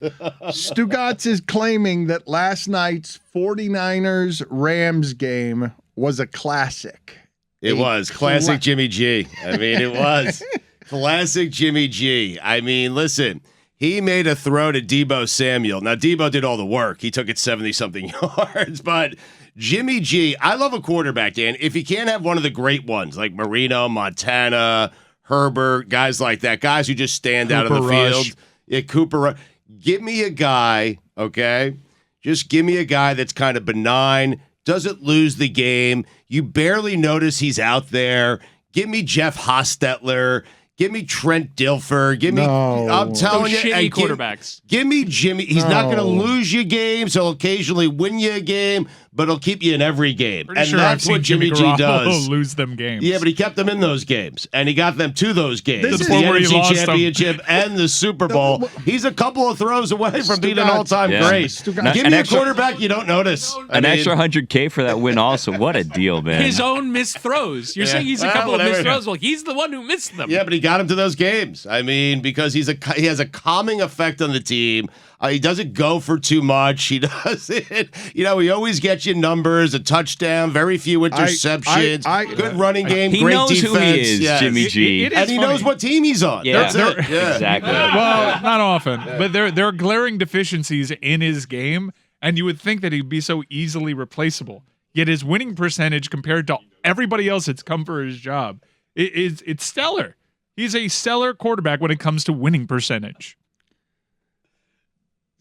Stugotz is claiming that last night's 49ers-Rams game was a classic. It was. Classic Jimmy G. I mean, it was. Classic Jimmy G. I mean, listen, he made a throw to Deebo Samuel. Now, Deebo did all the work. He took it 70-something yards, but Jimmy G, I love a quarterback, Dan. If he can't have one of the great ones, like Marino, Montana, Herbert, guys like that, guys who just stand out of the field. Yeah, Cooper. Give me a guy, okay? Just give me a guy that's kind of benign, doesn't lose the game. You barely notice he's out there. Give me Jeff Hostetler. Give me Trent Dilfer. Give me, I'm telling you, shitty quarterbacks. Give me Jimmy. He's not going to lose you games. He'll occasionally win you a game, but he'll keep you in every game. Pretty sure that's what Jimmy G does. Lose them games. Yeah, but he kept them in those games, and he got them to those games. This is the where he NFC lost Championship and the Super Bowl. He's a couple of throws away from being an all-time great. Give me a quarterback you don't notice. An extra $100K for that win also. What a deal, man. His own missed throws. You're saying he's a couple of missed throws. Well, he's the one who missed them. Yeah, but he got him to those games. I mean, because he has a calming effect on the team. He doesn't go for too much. He doesn't, he always gets you numbers, a touchdown, very few interceptions, good running game, he great knows defense. Who he is, yes. Jimmy G. And he knows what team he's on. Yeah. That's it. Yeah. Exactly. Well, not often, but there are glaring deficiencies in his game, and you would think that he'd be so easily replaceable. Yet his winning percentage compared to everybody else that's come for his job, it's stellar. He's a stellar quarterback when it comes to winning percentage.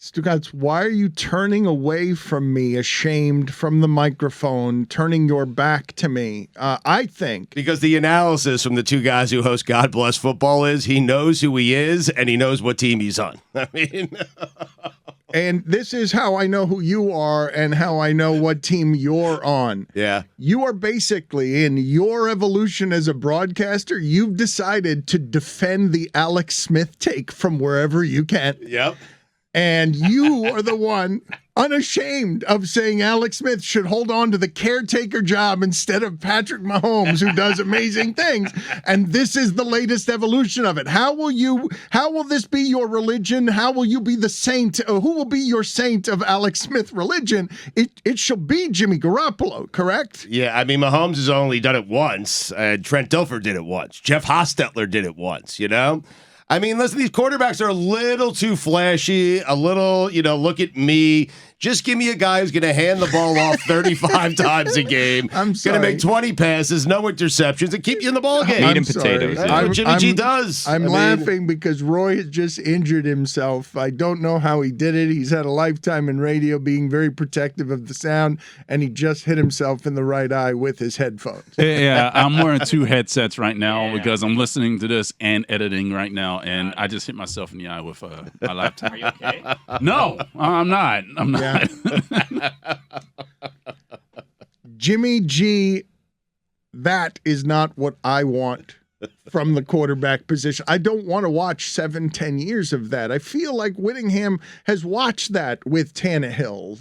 Stugotz, why are you turning away from me, ashamed from the microphone, turning your back to me? I think. Because the analysis from the two guys who host God Bless Football is he knows who he is and he knows what team he's on. I mean. And this is how I know who you are and how I know what team you're on. Yeah. You are basically, in your evolution as a broadcaster, you've decided to defend the Alex Smith take from wherever you can. Yep. And you are the one unashamed of saying Alex Smith should hold on to the caretaker job instead of Patrick Mahomes, who does amazing things. And this is the latest evolution of it. How will this be your religion? How will you be the saint? Who will be your saint of Alex Smith religion? It shall be Jimmy Garoppolo, correct? Yeah, I mean, Mahomes has only done it once. Trent Dilfer did it once. Jeff Hostetler did it once, I mean, listen, these quarterbacks are a little too flashy, a little, look at me. Just give me a guy who's going to hand the ball off 35 times a game. I'm sorry. Going to make 20 passes, no interceptions, and keep you in the ball game. Meat and potatoes. That's what Jimmy G does. I'm laughing because Roy has just injured himself. I don't know how he did it. He's had a lifetime in radio being very protective of the sound, and he just hit himself in the right eye with his headphones. Yeah, I'm wearing two headsets right now because I'm listening to this and editing right now, and I just hit myself in the eye with my laptop. Are you okay? No, I'm not. I'm not. Jimmy G, that is not what I want from the quarterback position. I don't want to watch 7-10 years of that. I feel like Whittingham has watched that with Tannehill.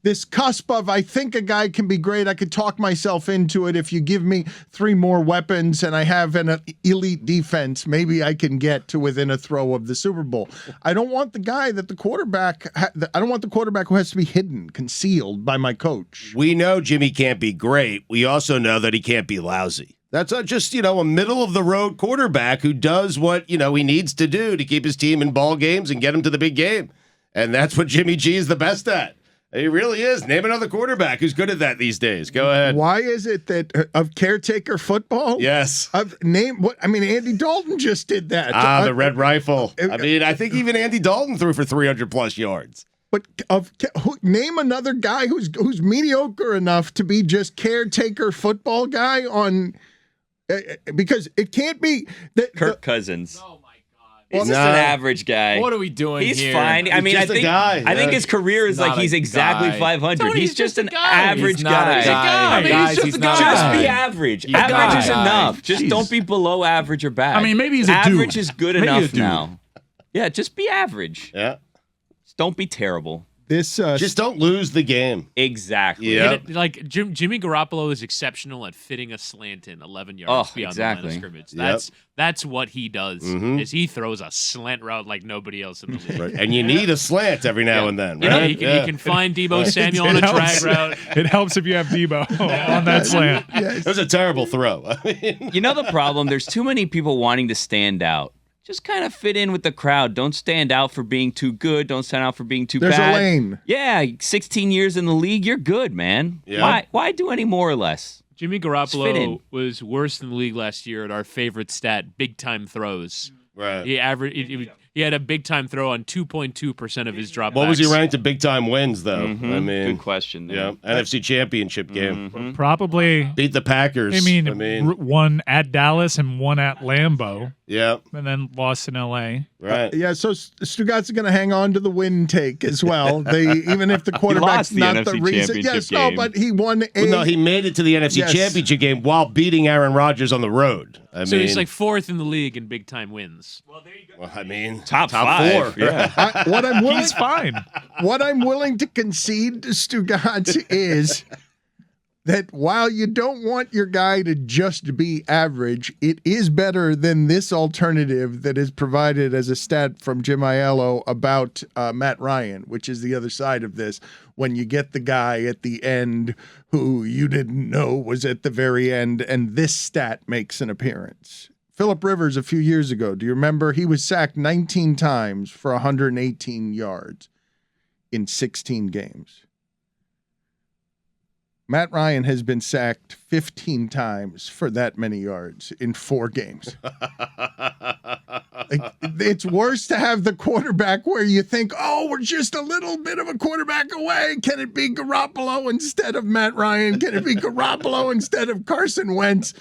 This cusp of, I think a guy can be great. I could talk myself into it. If you give me 3 more weapons and I have an elite defense, maybe I can get to within a throw of the Super Bowl. I don't want the guy that the quarterback, I don't want the quarterback who has to be hidden, concealed by my coach. We know Jimmy can't be great. We also know that he can't be lousy. That's just, a middle-of-the-road quarterback who does what, he needs to do to keep his team in ball games and get him to the big game. And that's what Jimmy G is the best at. He really is. Name another quarterback who's good at that these days. Go ahead. Why is it that of caretaker football? Yes. Andy Dalton just did that. The red rifle. I think even Andy Dalton threw for 300-plus yards. But name another guy who's mediocre enough to be just caretaker football guy on... because it can't be that Kirk Cousins. Oh my God! He's just an average guy. What are we doing He's here? fine. I mean, I think his career is like he's exactly 500. He's just an average guy. He's not Just be average. Average is enough. Just don't be below average or bad. I mean, maybe he's a dude. Average is good enough now. Yeah, just be average. Yeah. Just don't be terrible. Just don't lose the game. Exactly. Yeah. Like Jimmy Garoppolo is exceptional at fitting a slant in 11 yards beyond the line of scrimmage. That's what he does. Is he throws a slant route like nobody else in the league. Right. And you need a slant every now and then. You know, Right? he can find Deebo Samuel on a drag route. It helps if you have Deebo on that slant. It was a terrible throw. I mean, You know the problem? There's too many people wanting to stand out. Just kind of fit in with the crowd. Don't stand out for being too good. Don't stand out for being too There's bad. a lane. Yeah, 16 years in the league, you're good, man. Yeah. Why do any more or less? Jimmy Fit in. Garoppolo was worse in the league last year at our favorite stat, big time throws. right. He had a big time throw on 2.2% of his dropbacks. What was he ranked to big time wins, though? I mean, Good question. yeah, NFC Championship game. Probably. Beat the Packers. I mean, one at Dallas and one at Lambeau, yeah, and then lost in L.A. right. Yeah, so Stugotz is going to hang on to the win take as well. Even if the quarterback's lost the not NFC the reason. Championship Yes, game. no, but he won a. Well, no, he made it to the NFC Yes. Championship game while beating Aaron Rodgers on the road. So he's like fourth in the league in big time wins. well, I mean, Top five. 4. Yeah. what I'm willing, He's fine. what I'm willing to concede to Stugotz is that while you don't want your guy to just be average, it is better than this alternative that is provided as a stat from Jim Aiello about Matt Ryan, which is the other side of this. When you get the guy at the end who you didn't know was at the very end, and this stat makes an appearance. Phillip Rivers a few years ago, do you remember? He was sacked 19 times for 118 yards in 16 games. Matt Ryan has been sacked 15 times for that many yards in 4 games. It's worse to have the quarterback where you think, oh, we're just a little bit of a quarterback away. Can it be Garoppolo instead of Matt Ryan? Can it be Garoppolo instead of Carson Wentz?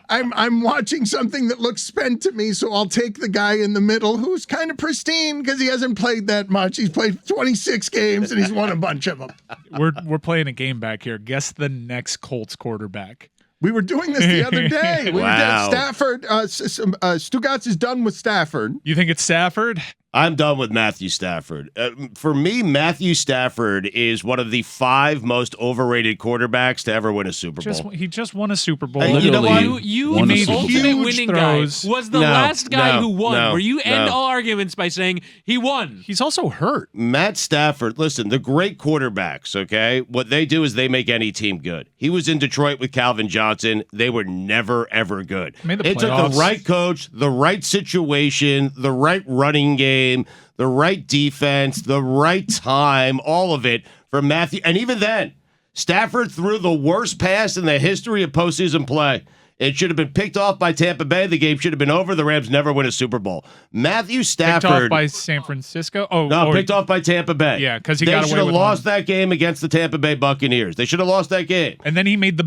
I'm watching something that looks spent to me, so I'll take the guy in the middle who's kind of pristine because he hasn't played that much. He's played 26 games and he's won a bunch of them. We're playing a game back here. Guess the next Colts quarterback. We were doing this the other day. Wow. Stafford. Stugotz is done with Stafford. You think it's Stafford? I'm done with Matthew Stafford. For me, Matthew Stafford is one of the 5 most overrated quarterbacks to ever win a Super Bowl. He just won a Super Bowl. You know what? You Won a the Super Bowl. ultimate Huge winning throws. guy was the No, last guy no, who won, no, where you end no. all arguments by saying he won. He's also hurt. Matt Stafford, listen, the great quarterbacks, okay, what they do is they make any team good. He was in Detroit with Calvin Johnson. They were never, ever good. Made the It took playoffs. the right coach, the right situation, the right running game, the right defense, the right time, all of it for Matthew. And even then, Stafford threw the worst pass in the history of postseason play. It should have been picked off by Tampa Bay. The game should have been over. The Rams never win a Super Bowl. Matthew Stafford. Picked off by San Francisco? Picked off by Tampa Bay. Yeah, 'cause he they got away should have with lost one. that game against the Tampa Bay Buccaneers. They should have lost that game. And then he made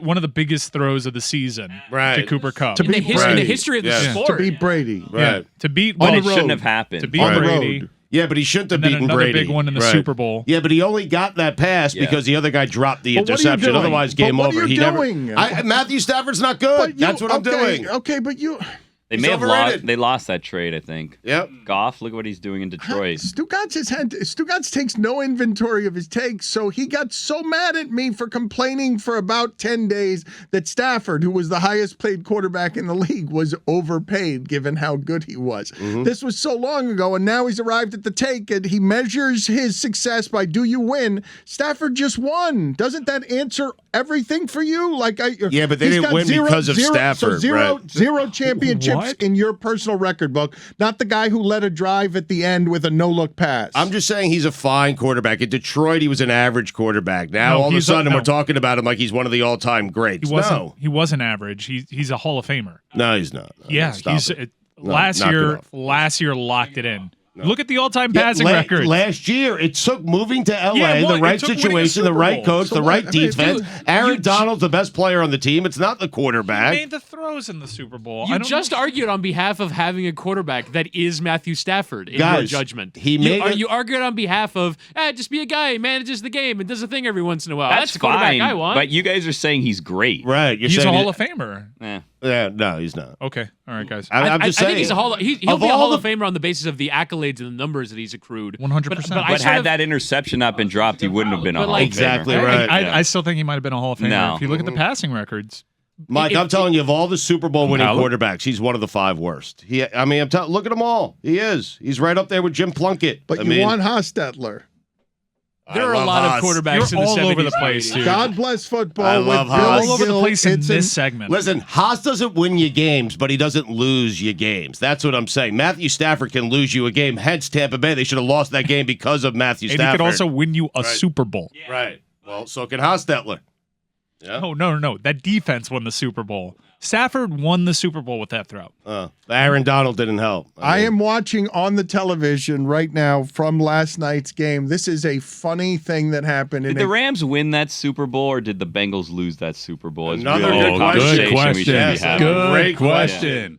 one of the biggest throws of the season Right. to Cooper Kupp. In the Brady. history of the Yeah. sport. To beat Brady. Right. To beat But on it the shouldn't road. have happened. To beat On the Brady. road. Yeah, but he shouldn't have And then beaten another Brady. big one in the Super Bowl. Yeah, but he only got that pass because the other guy dropped the But what are you interception. doing? Otherwise, But game what are over. you He doing? never. Matthew Stafford's not good. That's what I'm doing. Okay, but you. They He's may have overrated. they lost that trade, I think. Yep. Goff, look what he's doing in Detroit. Stugotz takes no inventory of his takes, so he got so mad at me for complaining for about 10 days that Stafford, who was the highest paid quarterback in the league, was overpaid given how good he was. This was so long ago, and now he's arrived at the take, and he measures his success by do you win? Stafford just won. Doesn't that answer everything for you? Yeah, but they he's didn't got win because of Stafford, zero championships What? in your personal record book, not the guy who led a drive at the end with a no-look pass. I'm just saying he's a fine quarterback. In Detroit, he was an average quarterback. Now, No, all of a he's sudden, no. we're talking about him like he's one of the all-time greats. He wasn't average. He's a Hall of Famer. No, he's not. No, Yeah, stop he's it. last knock it year. off. Last year locked it in. Look at the all-time passing record. Last year, it took moving to LA, Yeah, well, the right it took winning a situation, the Super right Bowl. coach, So the what? right I mean, defense. dude, Aaron Donald's the best player on the team. It's not the He quarterback. made the throws in the Super Bowl. You just argued on behalf of having a quarterback that is Matthew Stafford in Guys, your judgment. you argued on behalf of just be a guy who manages the game and does a thing every once in a while. That's the quarterback fine. I want. But you guys are saying he's great. Right. You're He's a saying Hall of Famer. Eh. Yeah, no, he's not. Okay. All right, guys. I'm just saying. I think he's a he'll Of be a all Hall the- of Famer on the basis of the accolades and the numbers that he's accrued. 100%. But I But sort had of- that interception not been dropped, he wouldn't have been a But Hall like- of Famer. Exactly right. I still think he might have been a Hall of Famer. No. If you look at the passing records. Mike, I'm telling you, of all the Super Bowl winning Valid. quarterbacks, he's one of the 5 worst. Look at them all. He is. He's right up there with Jim Plunkett. But you want Hostetler. There are a lot of quarterbacks You're in the all 70s over the and place, 80s. dude. God bless football. I with love Billy Haas. All over the Gill, place in it's this segment. Listen, Haas doesn't win you games, but he doesn't lose you games. That's what I'm saying. Matthew Stafford can lose you a game. Hence, Tampa Bay, they should have lost that game because of Matthew And Stafford. he could also win you a Super Bowl. Right. Well, so can Hostetler. Yeah. Oh, no. That defense won the Super Bowl. Stafford won the Super Bowl with that throw. Aaron Donald didn't help. I am watching on the television right now from last night's game. This is a funny thing that happened. Did the Rams win that Super Bowl, or did the Bengals lose that Super Bowl? It's Another really good a question. conversation Good we should question. be having. Good Great question.